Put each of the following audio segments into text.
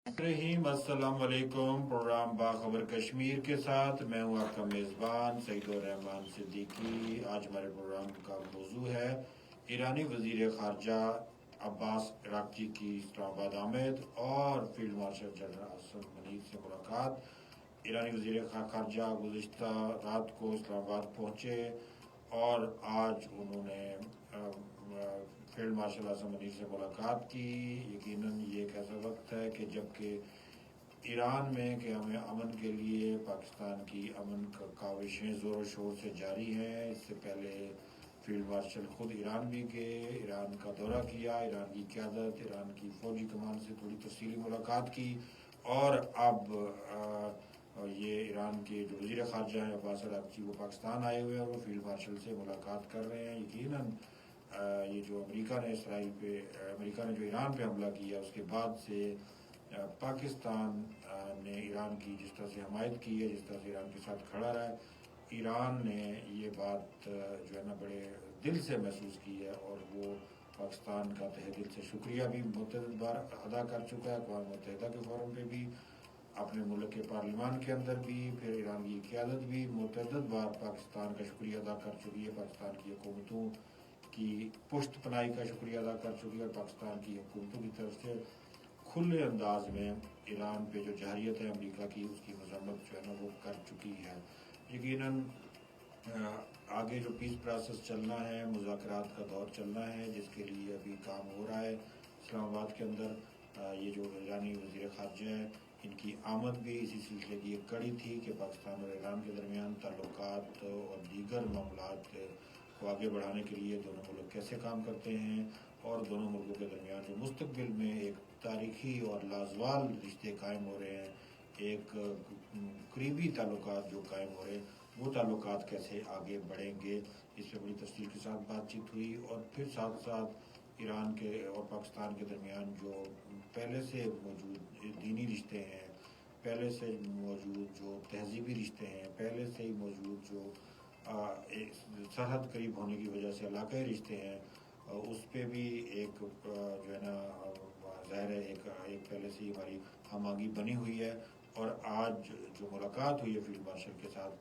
रहीम अस्सलाम वालेकुम। प्रोग्राम बाखबर कश्मीर के साथ मैं हूं आपका मेज़बान सईदुर रहमान सिद्दीकी। आज हमारे प्रोग्राम का मौजू है ईरानी वज़ीर ख़ारजा अब्बास इराक़ची की इस्लामाबाद आमद और field marshal general Hasan Munir से मुलाकात। ईरानी वज़ीर ख़ारजा गुज़िश्ता रात को इस्लामाबाद पहुँचे और आज उन्होंने फील्ड मार्शल हसन मनीर से मुलाकात की। यकीनन ये एक ऐसा वक्त है कि जबकि ईरान में कि हमें अमन के लिए पाकिस्तान की अमन काविशें ज़ोर शोर से जारी हैं। इससे पहले फील्ड मार्शल ख़ुद ईरान भी गए, ईरान का दौरा किया, ईरान की क़यादत, ईरान की फ़ौजी कमान से थोड़ी तफसीली मुलाकात की और अब ये ईरान के जो वज़ीर ख़ारजा हैं अब्बास इराक़ची वो पाकिस्तान आए हुए हैं और वो फील्ड मार्शल से मुलाकात कर रहे हैं। यकीनन ये जो अमेरिका ने जो ईरान पे हमला किया उसके बाद से पाकिस्तान ने ईरान की जिस तरह से हमायत की है, जिस तरह से ईरान के साथ खड़ा रहा है, ईरान ने ये बात जो है ना बड़े दिल से महसूस की है और वो पाकिस्तान का तहे दिल से शुक्रिया भी मुतअद्दिद बार अदा कर चुका है। अक़वाम मुत्तहिदा के फोरम पे भी, अपने मुल्क के पार्लिमान के अंदर भी, फिर ईरान की क़यादत भी मुतअद्दिद बार पाकिस्तान का शुक्रिया अदा कर चुकी है, पाकिस्तान की हुकूमतों की पुश्त पनाही का शुक्रिया अदा कर चुकी है और पाकिस्तान की हुकूमतों की तरफ से खुले अंदाज में ईरान पे जो जहरियत है अमेरिका की उसकी मजम्मत जो है ना वो कर चुकी है। यकीनन आगे जो पीस प्रोसेस चलना है, मुज़ाकरात का दौर चलना है, जिसके लिए अभी काम हो रहा है इस्लामाबाद के अंदर। ये जो ईरानी वज़ीर ख़ारजा है इनकी आमद भी इसी सिलसिले की एक कड़ी थी कि पाकिस्तान और ईरान के दरमियान ताल्लुकात और दीगर मामलात को आगे बढ़ाने के लिए दोनों मुल्क कैसे काम करते हैं और दोनों मुल्कों के दरमियान जो मुस्तक़बिल में एक तारीख़ी और लाजवाल रिश्ते कायम हो रहे हैं, एक करीबी ताल्लुकात जो कायम हो रहे हैं, वो ताल्लुकात कैसे आगे बढ़ेंगे, इस पर बड़ी तफसील के साथ बातचीत हुई। और फिर साथ साथ ईरान के और पाकिस्तान के दरमियान जो पहले से मौजूद दीनी रिश्ते हैं, पहले से मौजूद जो तहज़ीबी रिश्ते हैं, पहले से ही मौजूद जो सरहद करीब होने की वजह से इलाक़ाई रिश्ते हैं, उस पर भी एक जो है ना ज़ाहिर है एक पहले से ही हमारी हम आंगी बनी हुई है। और आज जो मुलाकात हुई है फील्ड मार्शल के साथ,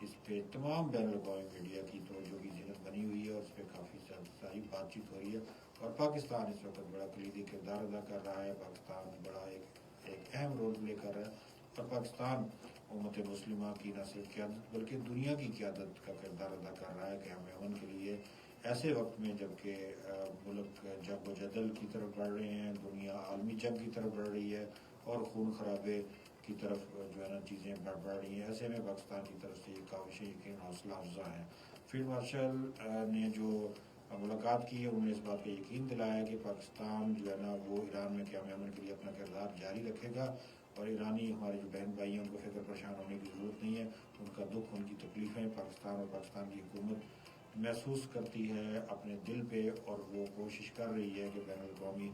इस पे तमाम बैन अवी मीडिया की तवज्जो की ज़ीनत बनी हुई है और इस पर काफ़ी सारी बातचीत हो रही है और पाकिस्तान इस वक्त बड़ा कलीदी किरदार अदा कर रहा है। पाकिस्तान बड़ा एक अहम रोल प्ले कर रहा है और पाकिस्तान उम्मत मुस्लिमा की न सिर्फ क़यादत बल्कि दुनिया की क़यादत का किरदार अदा कर रहा है कि हमें अमन के लिए ऐसे वक्त में जबकि मुल्क जंग व जदल की तरफ बढ़ रहे हैं, दुनिया आलमी जंग की तरफ बढ़ रही है और खून खराबे की तरफ जो है ना चीज़ें बढ़ रही हैं, ऐसे में पाकिस्तान की तरफ से ये काविशें यकीन हौसला अफजा हैं। फील्ड मार्शल ने जो मुलाकात की है उन्होंने इस बात का यकीन दिलाया कि पाकिस्तान जो है ना वो ईरान में क़याम अमन के लिए अपना किरदार जारी रखेगा और ईरानी हमारे जो बहन भाई हैं उनको फ़िक्र परेशान होने की ज़रूरत नहीं है। उनका दुख, उनकी तकलीफ़ें पाकिस्तान और पाकिस्तान की हुकूमत महसूस करती है अपने दिल पे और वो कोशिश कर रही है कि बैन अवी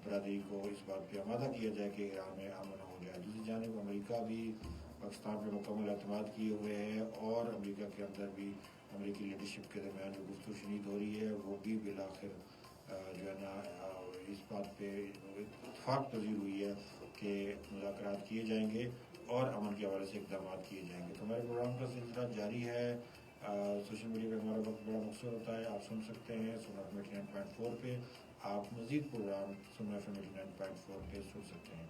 बरादरी को इस बात पर आमादा किया जाए कि ईरान में अमन हो जाए। दूसरी जानिब अमेरिका भी पाकिस्तान पर मुकम्मल एतमाद किए हुए है और अमेरिका के अंदर भी अमेरिकी लीडरशिप के दरमियान जो गुफ्तगू शनीद हो रही है वो भी बिलाखिर जो है ना इस बात पे इत्तफाक पज़ीर हुई है कि मुज़ाकरात किए जाएंगे और अमन के हवाले से इक़दाम किए जाएंगे। तो हमारे प्रोग्राम का सिलसिला जारी है। सोशल मीडिया पर हमारा वक्त बड़ा मकसूद होता है, आप सुन सकते हैं सुना FM 89.4 पे, आप मज़ीद प्रोग्राम सुना FM 89.4 पे सुन सकते हैं।